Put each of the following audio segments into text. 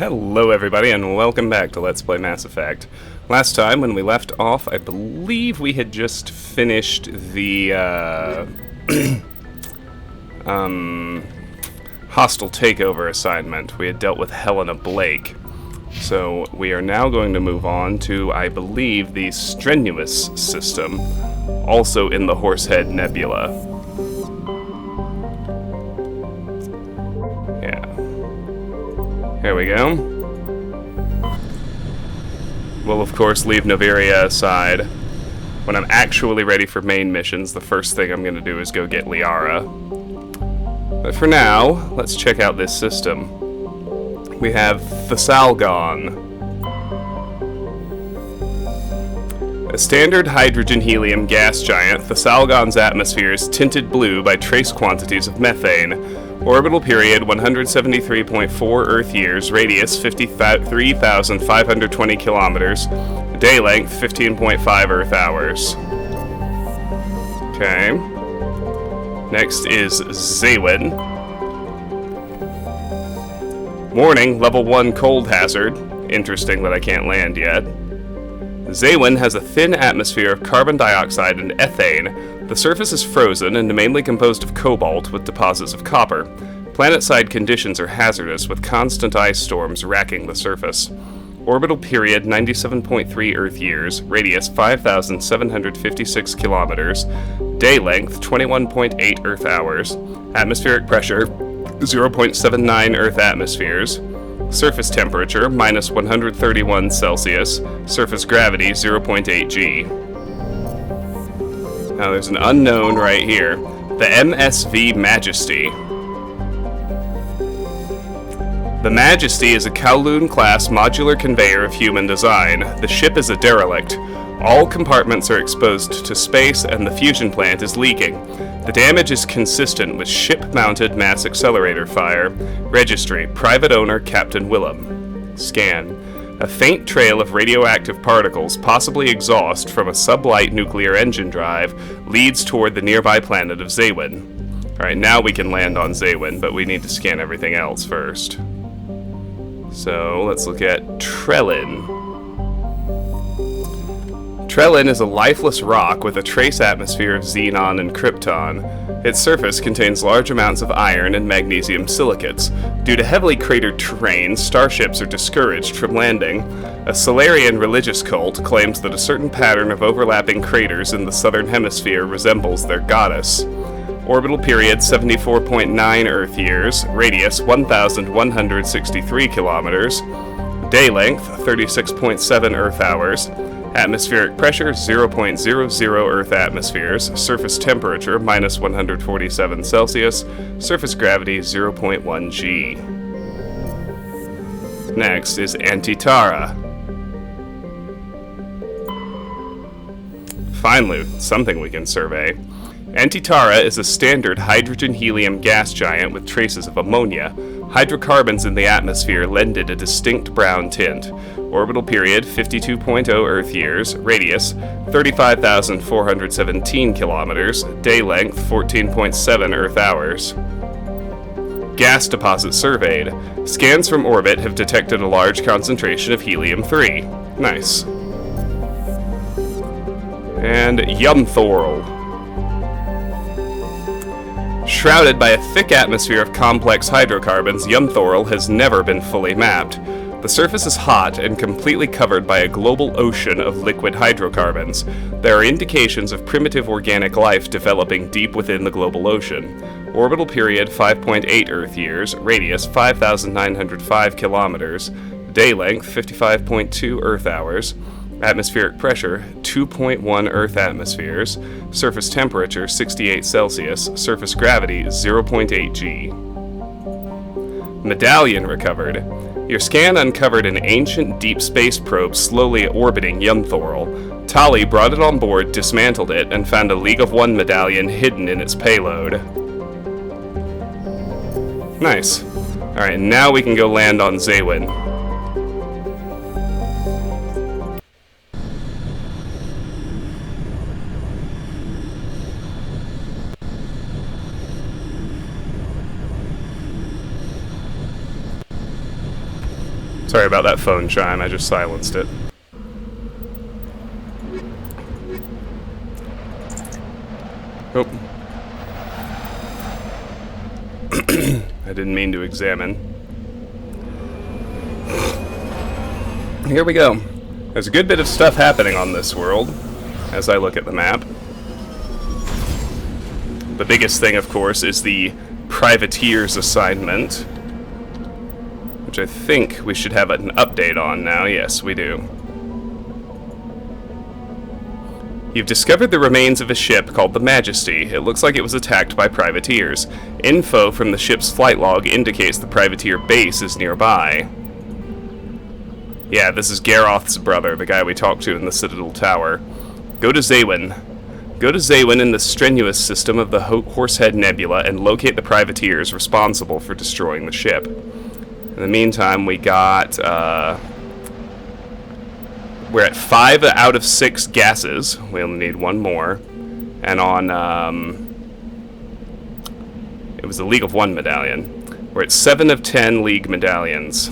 Hello everybody and welcome back to Let's Play Mass Effect. Last time when we left off, I believe we had just finished the hostile takeover assignment. We had dealt with Helena Blake. So we are now going to move on to, I believe, the Strenuus system, also in the Horse Head Nebula. Here we go. We'll of course leave Noveria aside. When I'm actually ready for main missions, the first thing I'm going to do is go get Liara. But for now, let's check out this system. We have Thessalgon. A standard hydrogen-helium gas giant, Thessalgon's atmosphere is tinted blue by trace quantities of methane. Orbital period 173.4 Earth years, radius 53,520 kilometers, day length 15.5 Earth hours. Okay. Next is Xawin. Warning, level 1 cold hazard. Interesting that I can't land yet. Xawin has a thin atmosphere of carbon dioxide and ethane. The surface is frozen and mainly composed of cobalt with deposits of copper. Planet-side conditions are hazardous with constant ice storms racking the surface. Orbital period 97.3 Earth years, radius 5,756 kilometers, day length 21.8 Earth hours, atmospheric pressure 0.79 Earth atmospheres, surface temperature minus 131 Celsius, surface gravity 0.8 G. Now there's an unknown right here, the MSV Majesty. The Majesty is a Kowloon-class modular conveyor of human design. The ship is a derelict. All compartments are exposed to space and the fusion plant is leaking. The damage is consistent with ship-mounted mass accelerator fire. Registry, private owner Captain Willem. Scan. A faint trail of radioactive particles, possibly exhaust from a sublight nuclear engine drive, leads toward the nearby planet of Xawin. Alright, now we can land on Xawin, but we need to scan everything else first. So, let's look at Trellin. Trellin is a lifeless rock with a trace atmosphere of xenon and krypton. Its surface contains large amounts of iron and magnesium silicates. Due to heavily cratered terrain, starships are discouraged from landing. A Solarian religious cult claims that a certain pattern of overlapping craters in the southern hemisphere resembles their goddess. Orbital period 74.9 Earth years, radius 1,163 kilometers, day length 36.7 Earth hours, atmospheric pressure 0.00 Earth atmospheres, surface temperature minus 147 Celsius, surface gravity 0.1 G. Next is Antitara. Finally, something we can survey. Antitara is a standard hydrogen-helium gas giant with traces of ammonia. Hydrocarbons in the atmosphere lend it a distinct brown tint. Orbital period 52.0 Earth years, radius 35,417 kilometers, day length 14.7 Earth hours. Gas deposit surveyed. Scans from orbit have detected a large concentration of helium-3. Nice. And Yumthorl. Shrouded by a thick atmosphere of complex hydrocarbons, Yumthorl has never been fully mapped. The surface is hot and completely covered by a global ocean of liquid hydrocarbons. There are indications of primitive organic life developing deep within the global ocean. Orbital period 5.8 Earth years, radius 5,905 kilometers, day length 55.2 Earth hours, atmospheric pressure 2.1 Earth atmospheres, surface temperature 68 Celsius, surface gravity 0.8 G. Medallion recovered. Your scan uncovered an ancient deep space probe slowly orbiting Yumthorl. Tali brought it on board, dismantled it, and found a League of One medallion hidden in its payload. Nice. Alright, now we can go land on Xawin. Sorry about that phone chime, I just silenced it. Oh. I didn't mean to examine. Here we go. There's a good bit of stuff happening on this world, as I look at the map. The biggest thing, of course, is the Privateers assignment, which I think we should have an update on now. Yes, we do. You've discovered the remains of a ship called the Majesty. It looks like it was attacked by privateers. Info from the ship's flight log indicates the privateer base is nearby. Yeah, this is Garroth's brother, the guy we talked to in the Citadel Tower. Go to Xawin. Go to Xawin in the Strenuus system of the Horse Head Nebula and locate the privateers responsible for destroying the ship. In the meantime, we got, we're at 5 out of 6 gases. We only need one more. And on, it was the League of 1 medallion. We're at 7 of 10 League medallions.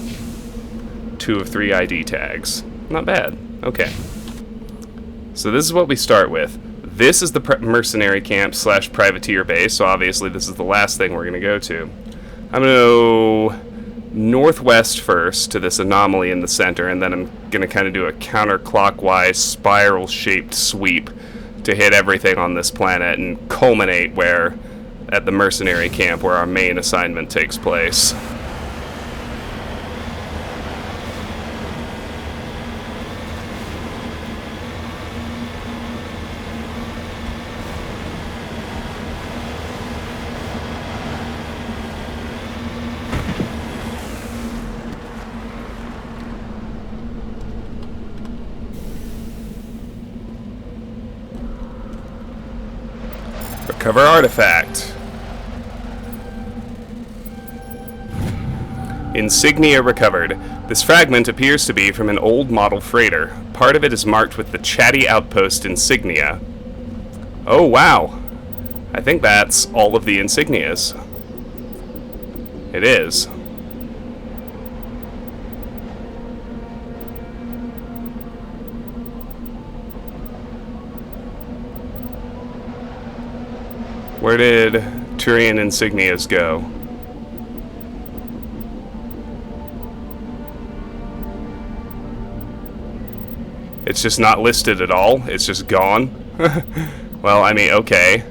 2 of 3 ID tags. Not bad. Okay. So this is what we start with. This is the Mercenary Camp / Privateer base, so obviously this is the last thing we're going to go to. I'm going to go northwest first to this anomaly in the center, and then I'm going to kind of do a counterclockwise spiral-shaped sweep to hit everything on this planet and culminate at the Mercenary Camp where our main assignment takes place. Recover artifact. Insignia recovered. This fragment appears to be from an old model freighter. Part of it is marked with the chatty outpost insignia. Oh, wow. I think that's all of the insignias. It is. Where did Turian Insignias go? It's just not listed at all? It's just gone? Well, I mean, okay.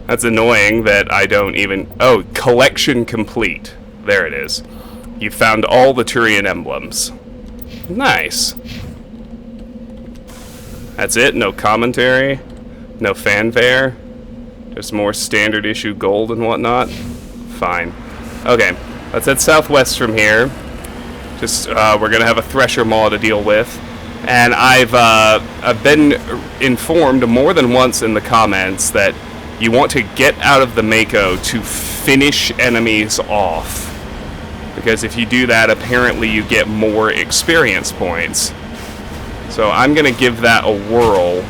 That's annoying that I don't even... Oh, collection complete. There it is. You found all the Turian emblems. Nice. That's it? No commentary? No fanfare? Just more standard issue gold and whatnot? Fine. Okay, let's head southwest from here. Just, we're gonna have a Thresher Maw to deal with. And I've been informed more than once in the comments that you want to get out of the Mako to finish enemies off. Because if you do that, apparently you get more experience points. So I'm going to give that a whirl.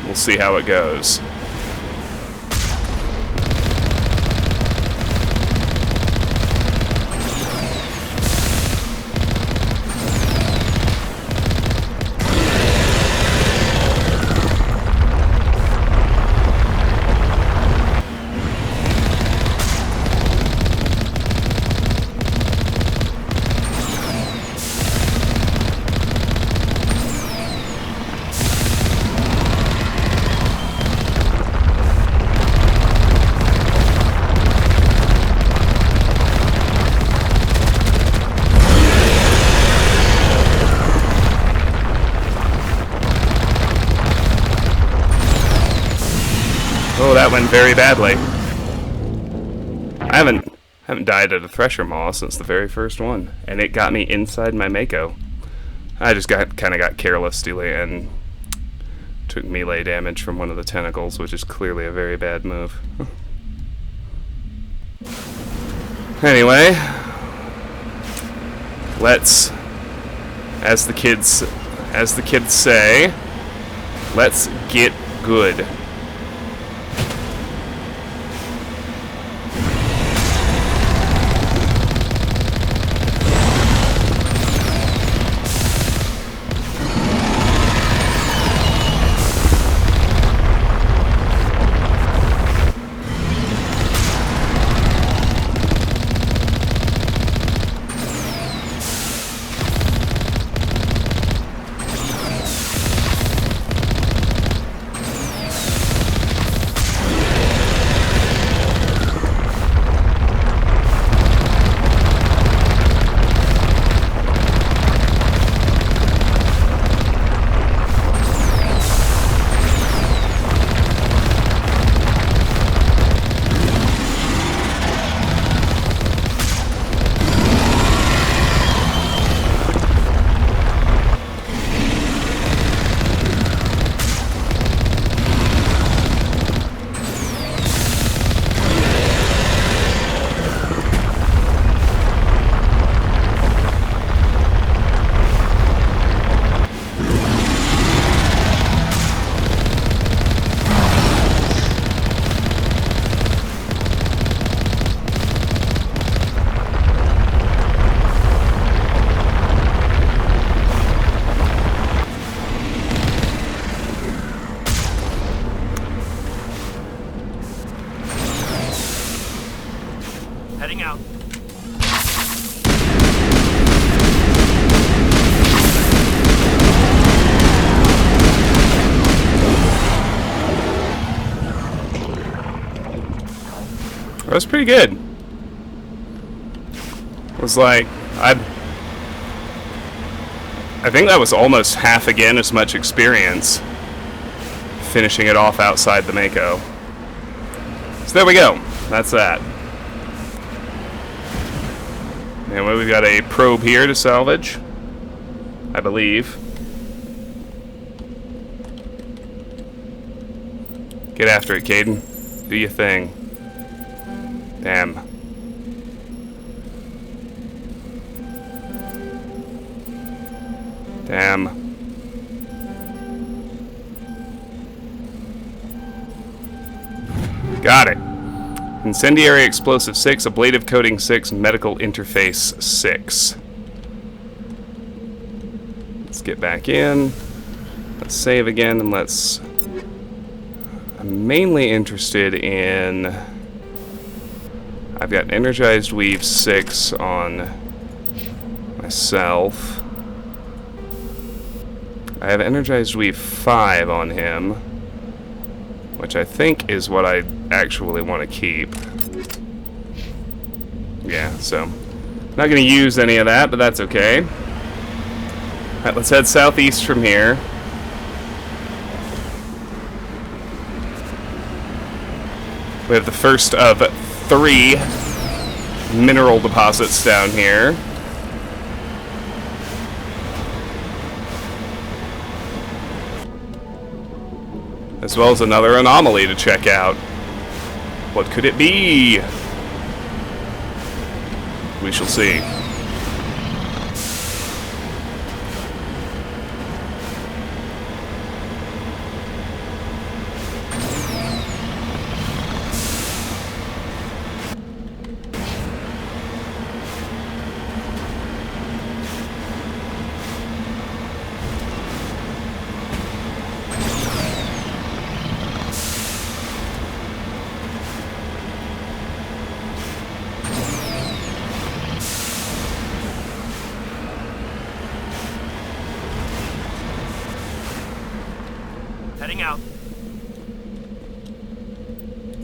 We'll see how it goes. Oh, that went very badly. I haven't died at a Thresher Maw since the very first one, and it got me inside my Mako. I just kind of got careless and took melee damage from one of the tentacles, which is clearly a very bad move. Anyway, let's, as the kids say, let's get good. Heading out. That was pretty good. It was like, I think that was almost half again as much experience finishing it off outside the Mako. So there we go. That's that. Anyway, we've got a probe here to salvage, I believe. Get after it, Caden. Do your thing. Damn. Damn. Got it. Incendiary Explosive 6, Ablative Coating 6, Medical Interface 6. Let's get back in. Let's save again, and let's... I'm mainly interested in... I've got Energized Weave 6 on myself. I have Energized Weave 5 on him, which I think is what I actually want to keep. Yeah, so not going to use any of that, but that's okay. Alright, let's head southeast from here. We have the first of 3 mineral deposits down here. As well as another anomaly to check out. What could it be? We shall see. Heading out.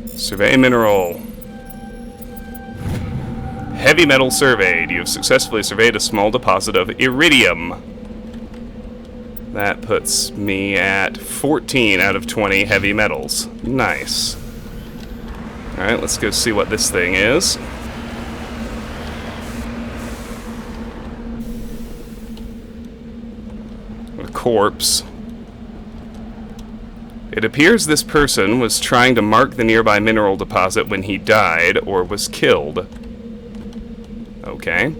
Survey mineral. Heavy metal surveyed. You have successfully surveyed a small deposit of iridium. That puts me at 14 out of 20 heavy metals. Nice. Alright, let's go see what this thing is. A corpse. It appears this person was trying to mark the nearby mineral deposit when he died or was killed. Okay.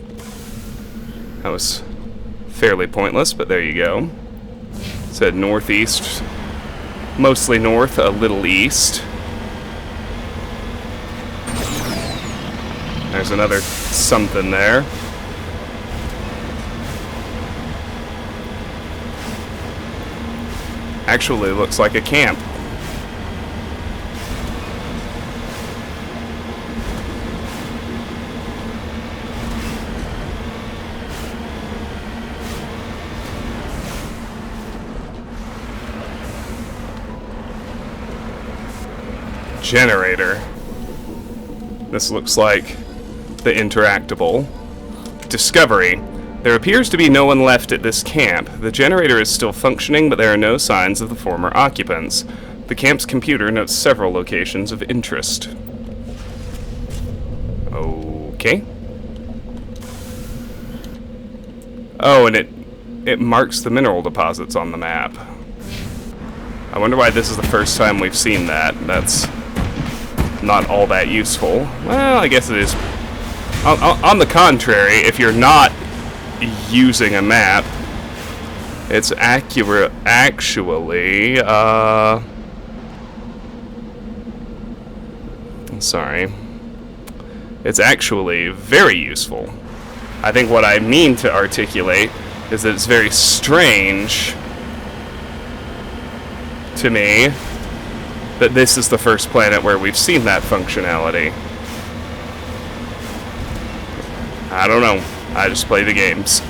That was fairly pointless, but there you go. It said northeast, mostly north, a little east. There's another something there. Actually looks like a camp. Generator. This looks like the interactable. Discovery. There appears to be no one left at this camp. The generator is still functioning, but there are no signs of the former occupants. The camp's computer notes several locations of interest. Okay. Oh, and it marks the mineral deposits on the map. I wonder why this is the first time we've seen that. That's not all that useful. Well, I guess it is. On the contrary, if you're not using a map, it's accurate. Actually, sorry. It's actually very useful. I think what I mean to articulate is that it's very strange to me that this is the first planet where we've seen that functionality. I don't know. I just play the games.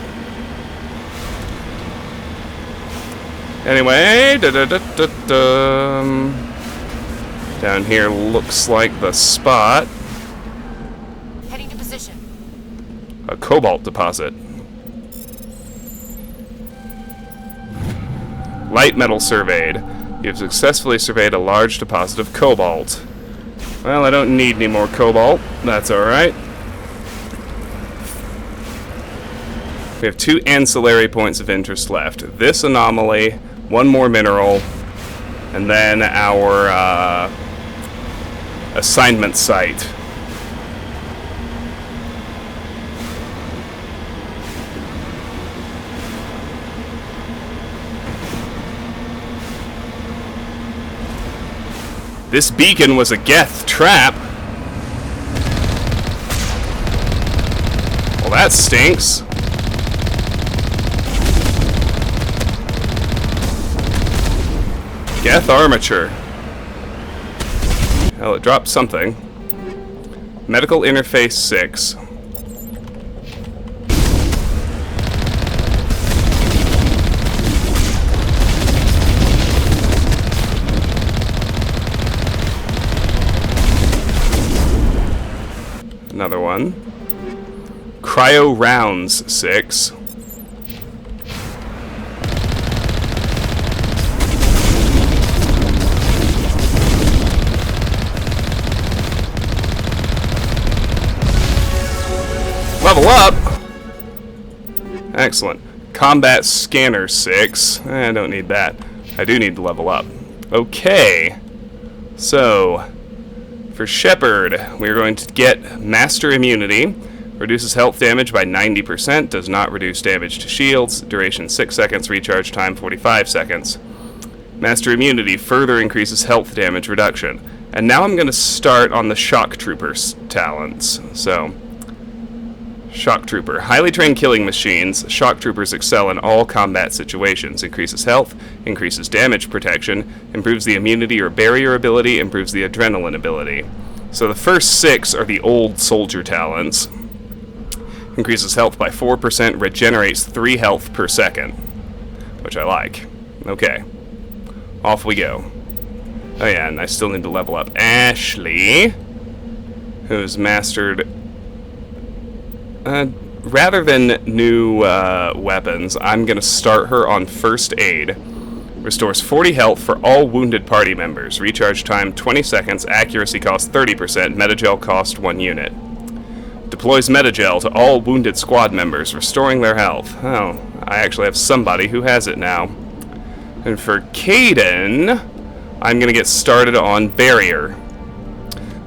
Anyway, down here looks like the spot. Heading to position. A Cobalt Deposit. Light metal surveyed. You have successfully surveyed a large deposit of cobalt. Well, I don't need any more cobalt. That's alright. We have 2 ancillary points of interest left. This anomaly, 1 more mineral, and then our assignment site. This beacon was a Geth trap. Well, that stinks. Geth armature. Hell, it dropped something. Medical interface 6. Another one. Cryo rounds 6. Level up! Excellent. Combat scanner 6. I don't need that. I do need to level up. Okay. So, for Shepherd, we're going to get Master Immunity. Reduces health damage by 90%. Does not reduce damage to shields. Duration 6 seconds. Recharge time 45 seconds. Master Immunity further increases health damage reduction. And now I'm going to start on the Shock Trooper's talents. So, Shock Trooper. Highly trained killing machines, Shock Troopers excel in all combat situations. Increases health, increases damage protection, improves the immunity or barrier ability, improves the adrenaline ability. So the first 6 are the old soldier talents. Increases health by 4%, regenerates 3 health per second. Which I like. Okay. Off we go. Oh yeah, and I still need to level up Ashley, who's mastered... rather than new weapons, I'm going to start her on First Aid. Restores 40 health for all wounded party members. Recharge time 20 seconds. Accuracy cost 30%. Metagel cost 1 unit. Deploys Metagel to all wounded squad members, restoring their health. Oh, I actually have somebody who has it now. And for Caden, I'm going to get started on Barrier.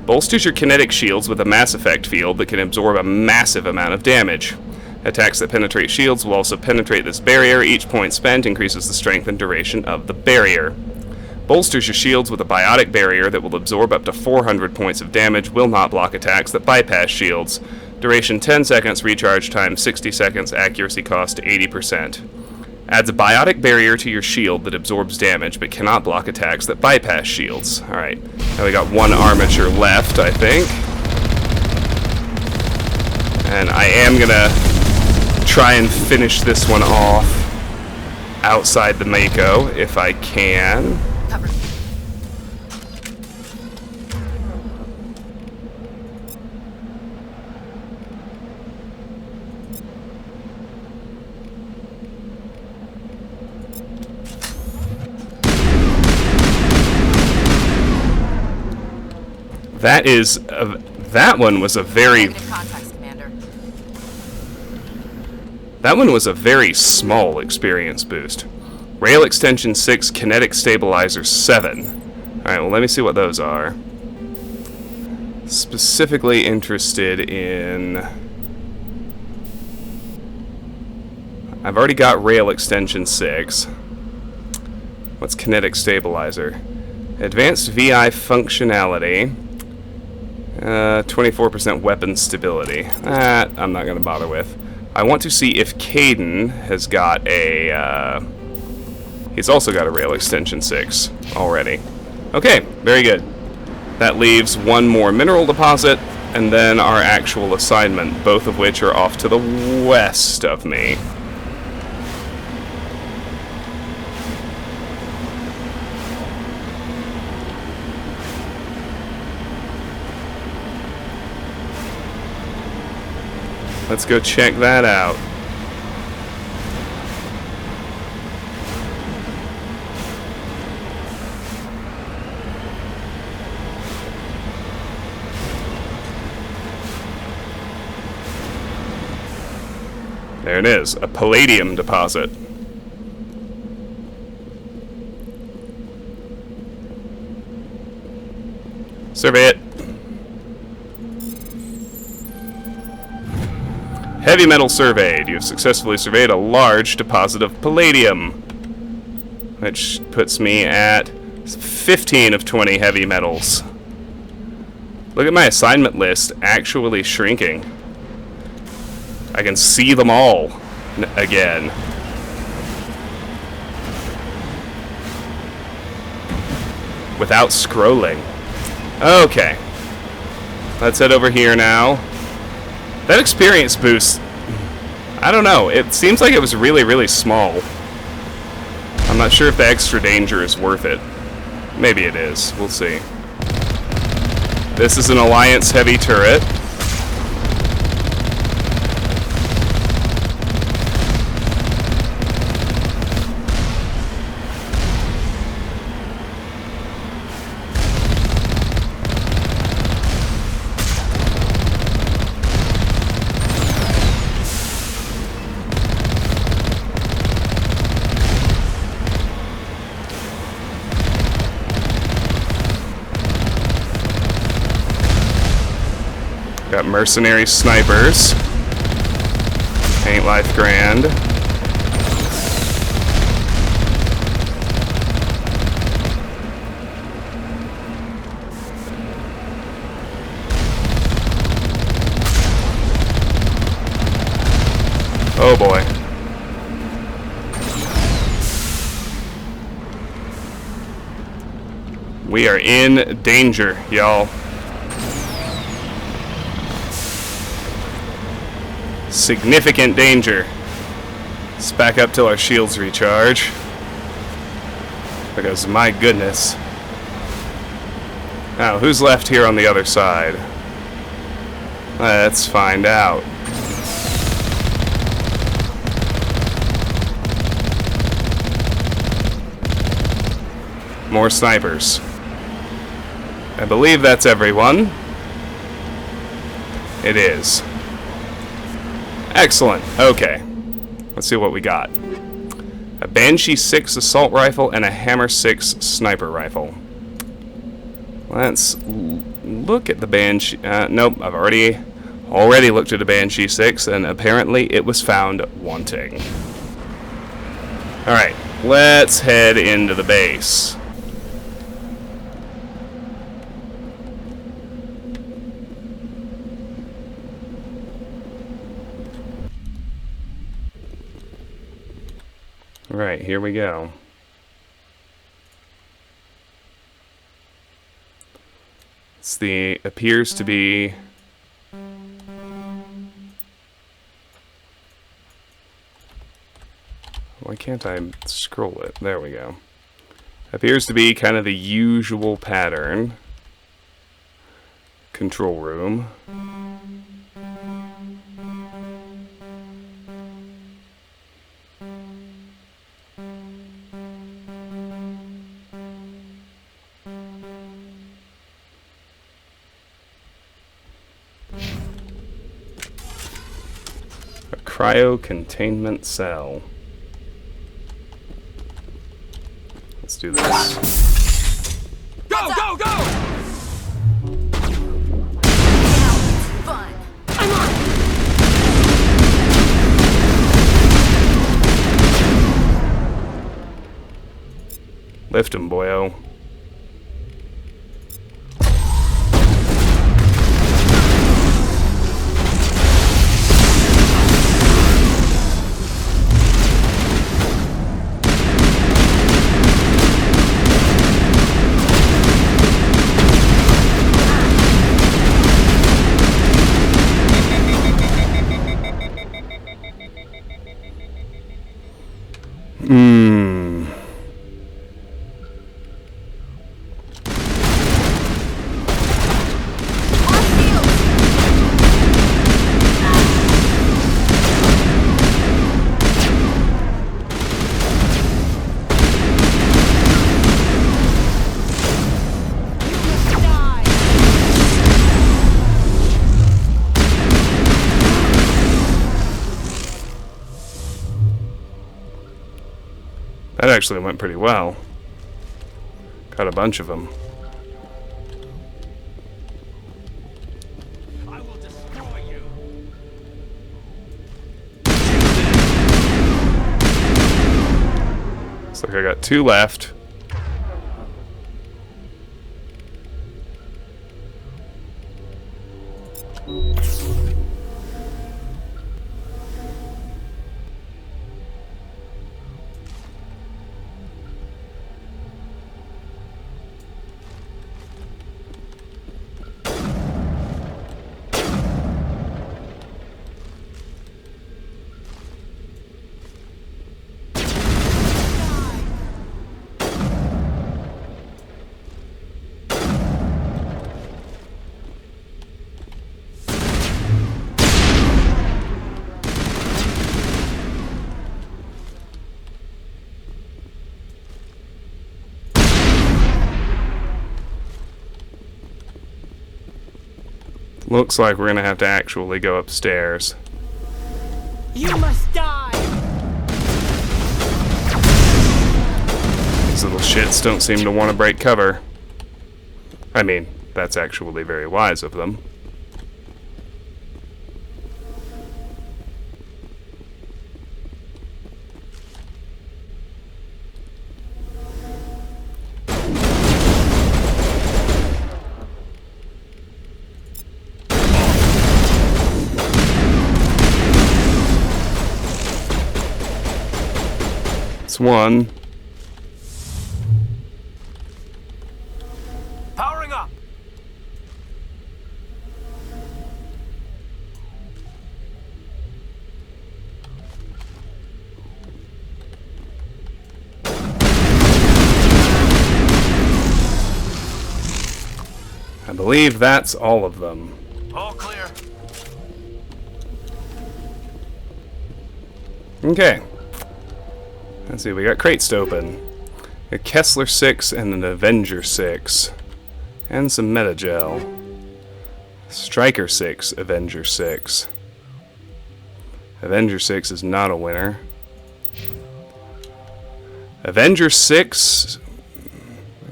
Bolsters your kinetic shields with a Mass Effect field that can absorb a massive amount of damage. Attacks that penetrate shields will also penetrate this barrier. Each point spent increases the strength and duration of the barrier. Bolsters your shields with a biotic barrier that will absorb up to 400 points of damage. Will not block attacks that bypass shields. Duration 10 seconds, recharge time 60 seconds, accuracy cost 80%. Adds a biotic barrier to your shield that absorbs damage but cannot block attacks that bypass shields. Alright, now we got 1 armature left, I think. And I am gonna try and finish this one off outside the Mako if I can. Cover. That one was a very... That one was a very small experience boost. Rail Extension 6, Kinetic Stabilizer 7. Alright, well let me see what those are. Specifically interested in... I've already got Rail Extension 6. What's Kinetic Stabilizer? Advanced VI functionality. 24% weapon stability. That I'm not going to bother with. I want to see if Caden has got a... he's also got a Rail Extension 6 already. Okay, very good. That leaves 1 more mineral deposit, and then our actual assignment, both of which are off to the west of me. Let's go check that out. There it is, a Palladium Deposit. Survey it. Heavy metal surveyed. You have successfully surveyed a large deposit of palladium, which puts me at 15 of 20 heavy metals. Look at my assignment list actually shrinking. I can see them all again. Without scrolling. Okay. Let's head over here now. That experience boost, I don't know, it seems like it was really, really small. I'm not sure if the extra danger is worth it. Maybe it is, we'll see. This is an Alliance heavy turret. Got mercenary snipers. Ain't life grand. Oh boy. We are in danger, y'all. Significant danger. Let's back up till our shields recharge. Because, my goodness. Now, who's left here on the other side? Let's find out. More snipers. I believe that's everyone. It is. Excellent. Okay. Let's see what we got. A Banshee 6 assault rifle and a Hammer 6 sniper rifle. Let's look at the Banshee. Nope, I've already looked at a Banshee 6, and apparently it was found wanting. Alright, let's head into the base. Right, here we go. Appears to be... Why can't I scroll it? There we go. Appears to be kind of the usual pattern. Control room. Cryo-containment cell. Let's do this. Go, go, go! Fun. I'm on. Lift him, boyo. Hmm. That actually went pretty well. Got a bunch of them. I will destroy you. Looks like I got 2 left. Looks like we're gonna have to actually go upstairs. You must die. These little shits don't seem to want to break cover. I mean, that's actually very wise of them. It's one. Powering up. I believe that's all of them. All clear. Okay. Let's see, we got crates to open. A Kessler 6 and an Avenger 6. And some Metagel. Striker 6, Avenger 6. Avenger 6 is not a winner. Avenger 6...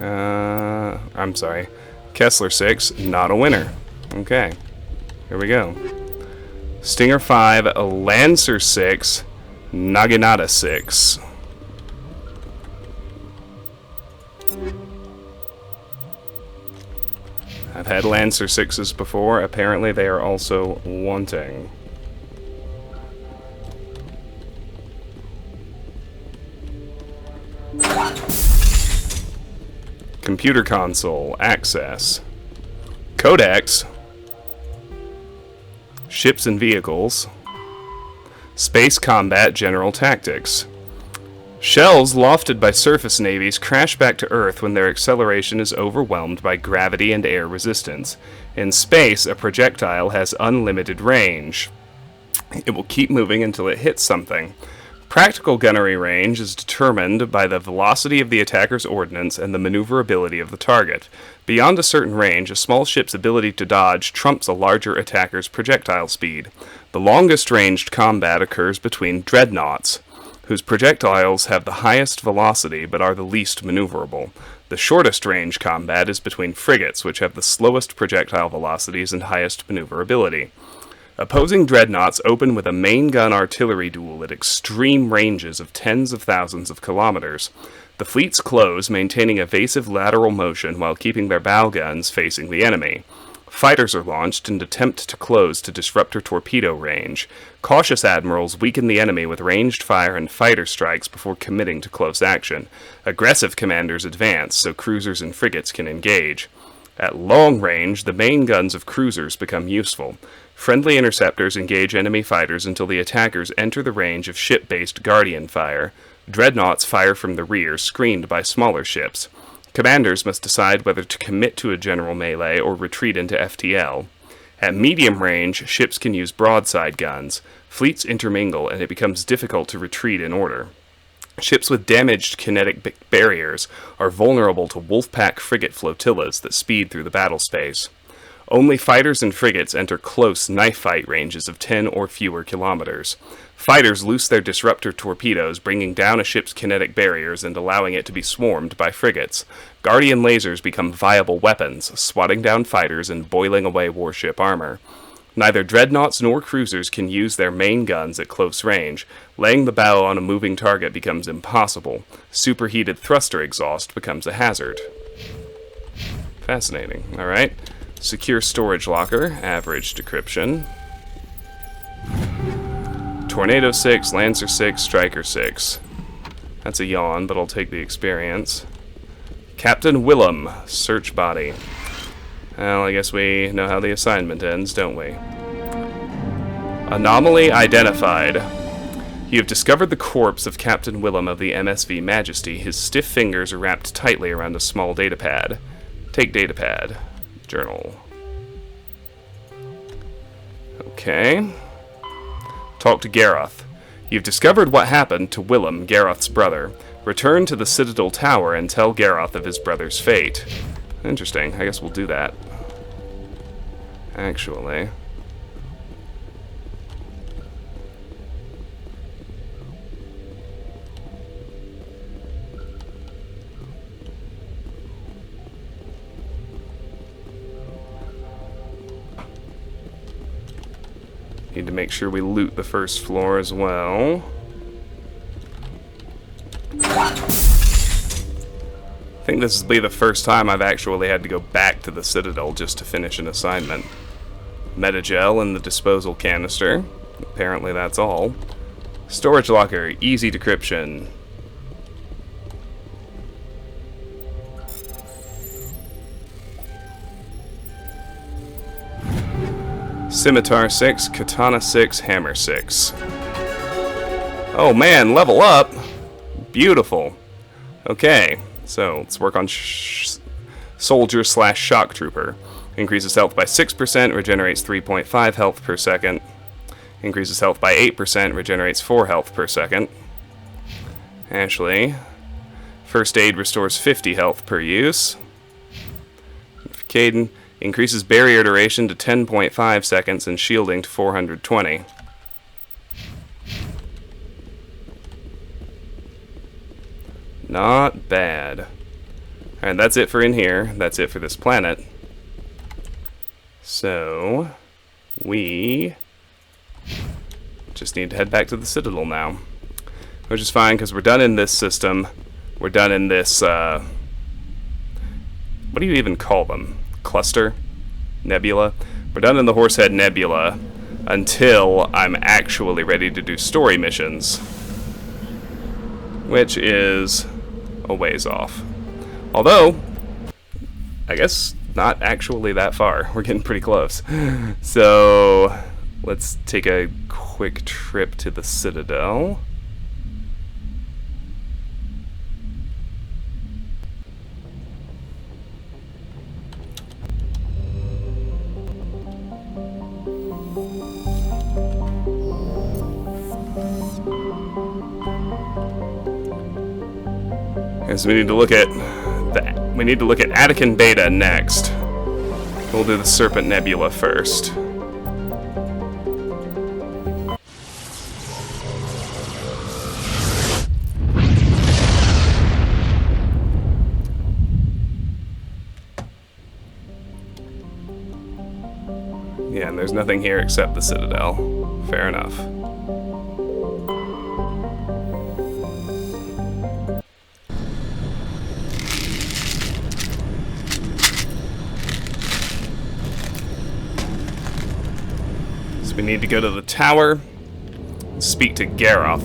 I'm sorry. Kessler 6, not a winner. Okay. Here we go. Stinger 5, Lancer 6, Naginata 6. I've had Lancer 6s before. Apparently they are also wanting. Computer console, access. Codex. Ships and vehicles. Space combat general tactics. Shells lofted by surface navies crash back to Earth when their acceleration is overwhelmed by gravity and air resistance. In space, a projectile has unlimited range. It will keep moving until it hits something. Practical gunnery range is determined by the velocity of the attacker's ordnance and the maneuverability of the target. Beyond a certain range, a small ship's ability to dodge trumps a larger attacker's projectile speed. The longest ranged combat occurs between dreadnoughts, whose projectiles have the highest velocity but are the least maneuverable. The shortest range combat is between frigates, which have the slowest projectile velocities and highest maneuverability. Opposing dreadnoughts open with a main gun artillery duel at extreme ranges of tens of thousands of kilometers. The fleets close, maintaining evasive lateral motion while keeping their bow guns facing the enemy. Fighters are launched and attempt to close to disrupt her torpedo range. Cautious admirals weaken the enemy with ranged fire and fighter strikes before committing to close action. Aggressive commanders advance, so cruisers and frigates can engage. At long range, the main guns of cruisers become useful. Friendly interceptors engage enemy fighters until the attackers enter the range of ship-based Guardian fire. Dreadnoughts fire from the rear, screened by smaller ships. Commanders must decide whether to commit to a general melee or retreat into FTL. At medium range, ships can use broadside guns. Fleets intermingle, and it becomes difficult to retreat in order. Ships with damaged kinetic barriers are vulnerable to Wolfpack frigate flotillas that speed through the battle space. Only fighters and frigates enter close knife fight ranges of 10 or fewer kilometers. Fighters loose their disruptor torpedoes, bringing down a ship's kinetic barriers and allowing it to be swarmed by frigates. Guardian lasers become viable weapons, swatting down fighters and boiling away warship armor. Neither dreadnoughts nor cruisers can use their main guns at close range. Laying the bow on a moving target becomes impossible. Superheated thruster exhaust becomes a hazard. Fascinating. Alright. Secure storage locker, average decryption. Tornado 6, Lancer 6, Striker 6. That's a yawn, but I'll take the experience. Captain Willem, search body. Well, I guess we know how the assignment ends, don't we? Anomaly identified. You have discovered the corpse of Captain Willem of the MSV Majesty. His stiff fingers are wrapped tightly around a small datapad. Take datapad. Journal. Okay. Talk to Garroth. You've discovered what happened to Willem, Garroth's brother. Return to the Citadel Tower and tell Garroth of his brother's fate. Interesting. I guess we'll do that. Actually. Need to make sure we loot the first floor as well. I think this will be the first time I've actually had to go back to the Citadel just to finish an assignment. Metagel in the disposal canister. Apparently that's all. Storage locker, easy decryption. Scimitar 6, Katana 6, Hammer 6. Oh man, level up! Beautiful. Okay, so let's work on Soldier / Shock Trooper. Increases health by 6%, regenerates 3.5 health per second. Increases health by 8%, regenerates 4 health per second. Ashley. First aid restores 50 health per use. Caden. Increases barrier duration to 10.5 seconds and shielding to 420. Not bad. Alright, that's it for in here. That's it for this planet. So, we just need to head back to the Citadel now. Which is fine, because we're done in this system. We're done in this, what do you even call them? Cluster? Nebula? We're done in the Horse Head Nebula until I'm actually ready to do story missions. Which is a ways off. Although, I guess not actually that far. We're getting pretty close. So, let's take a quick trip to the Citadel. So we need to look at Attican Beta next. We'll do the Serpent Nebula first. Yeah, and there's nothing here except the Citadel. Fair enough. We need to go to the tower and speak to Garroth.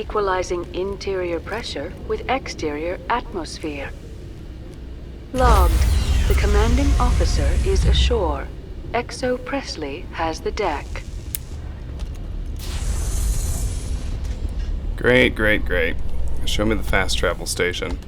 equalizing interior pressure with exterior atmosphere. Logged. The commanding officer is ashore. Exo Presley has the deck. Great, great, great. Show me the fast travel station.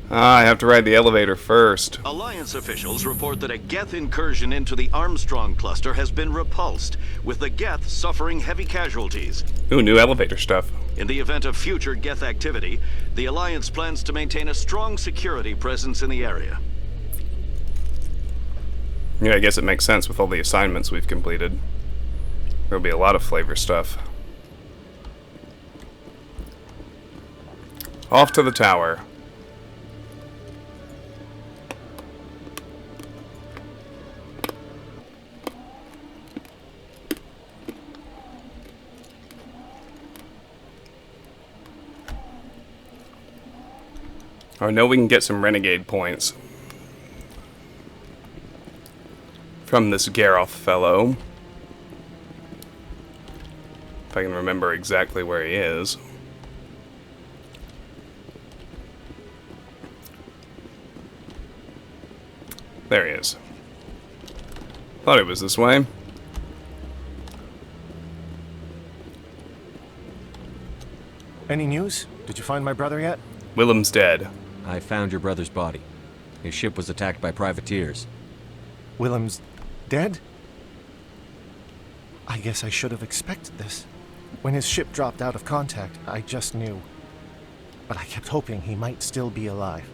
I have to ride the elevator first. Alliance officials report that a Geth incursion into the Armstrong cluster has been repulsed, with the Geth suffering heavy casualties. Ooh, new elevator stuff. In the event of future Geth activity, the Alliance plans to maintain a strong security presence in the area. Yeah, I guess it makes sense with all the assignments we've completed. There'll be a lot of flavor stuff. Off to the tower. I know we can get some renegade points from this Garroth fellow. If I can remember exactly where he is. There he is. Thought it was this way. Any news? Did you find my brother yet? Willem's dead. I found your brother's body. His ship was attacked by privateers. Willem's dead? I guess I should have expected this. When his ship dropped out of contact, I just knew. But I kept hoping he might still be alive.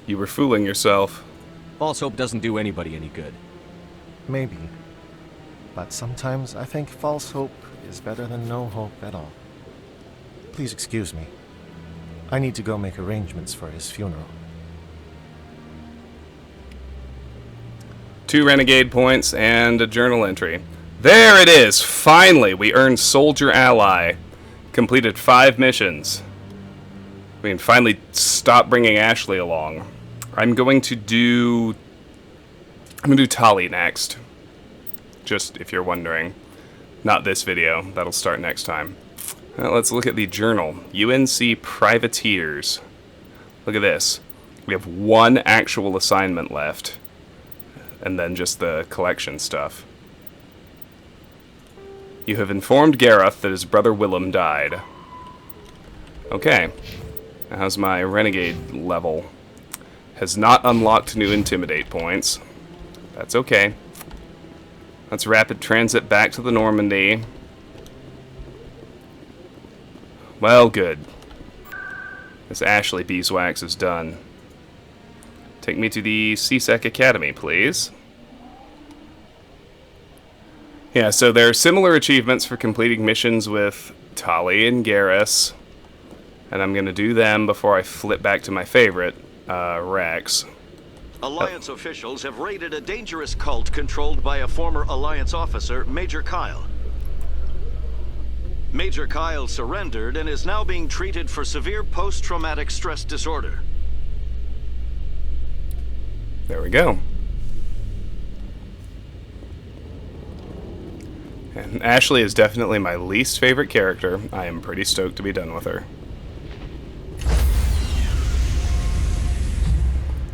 You were fooling yourself. False hope doesn't do anybody any good. Maybe. But sometimes I think false hope is better than no hope at all. Please excuse me. I need to go make arrangements for his funeral. 2 renegade points and a journal entry. There it is! Finally, we earned Soldier Ally. Completed 5 missions. We can finally stop bringing Ashley along. I'm going to do Tali next. Just if you're wondering. Not this video. That'll start next time. Let's look at the journal. UNC Privateers. Look at this. We have 1 actual assignment left. And then just the collection stuff. You have informed Gareth that his brother Willem died. Okay. How's my renegade level? Has not unlocked new intimidate points. That's okay. Let's rapid transit back to the Normandy. Well, good. This Ashley beeswax is done. Take me to the CSEC Academy, please. Yeah, so there are similar achievements for completing missions with Tali and Garrus. And I'm going to do them before I flip back to my favorite, Rex. Alliance officials have raided a dangerous cult controlled by a former Alliance officer, Major Kyle. Major Kyle surrendered and is now being treated for severe post-traumatic stress disorder. There we go. And Ashley is definitely my least favorite character. I am pretty stoked to be done with her.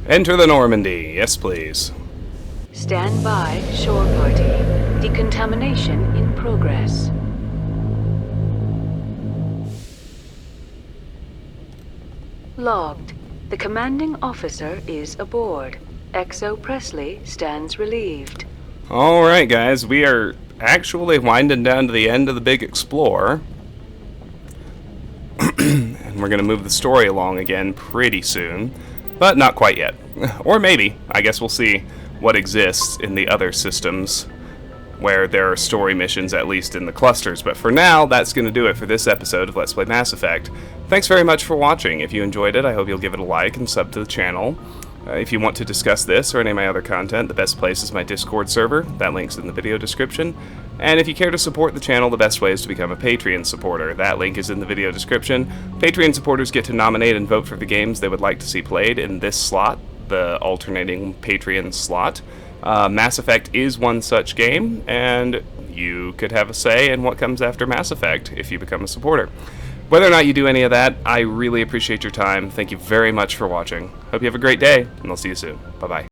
Enter the Normandy. Yes, please. Stand by, shore party. Decontamination in progress. Logged. The commanding officer is aboard. Exo Presley stands relieved. Alright, guys. We are actually winding down to the end of the Big Explore. And we're going to move the story along again pretty soon. But not quite yet. Or maybe. I guess we'll see what exists in the other systems where there are story missions, at least in the clusters. But for now, that's going to do it for this episode of Let's Play Mass Effect. Thanks very much for watching. If you enjoyed it, I hope you'll give it a like and sub to the channel. If you want to discuss this or any of my other content, the best place is my Discord server. That link's in the video description. And if you care to support the channel, the best way is to become a Patreon supporter. That link is in the video description. Patreon supporters get to nominate and vote for the games they would like to see played in this slot, the alternating Patreon slot. Mass Effect is one such game, and you could have a say in what comes after Mass Effect if you become a supporter. Whether or not you do any of that, I really appreciate your time. Thank you very much for watching. Hope you have a great day, and I'll see you soon. Bye-bye.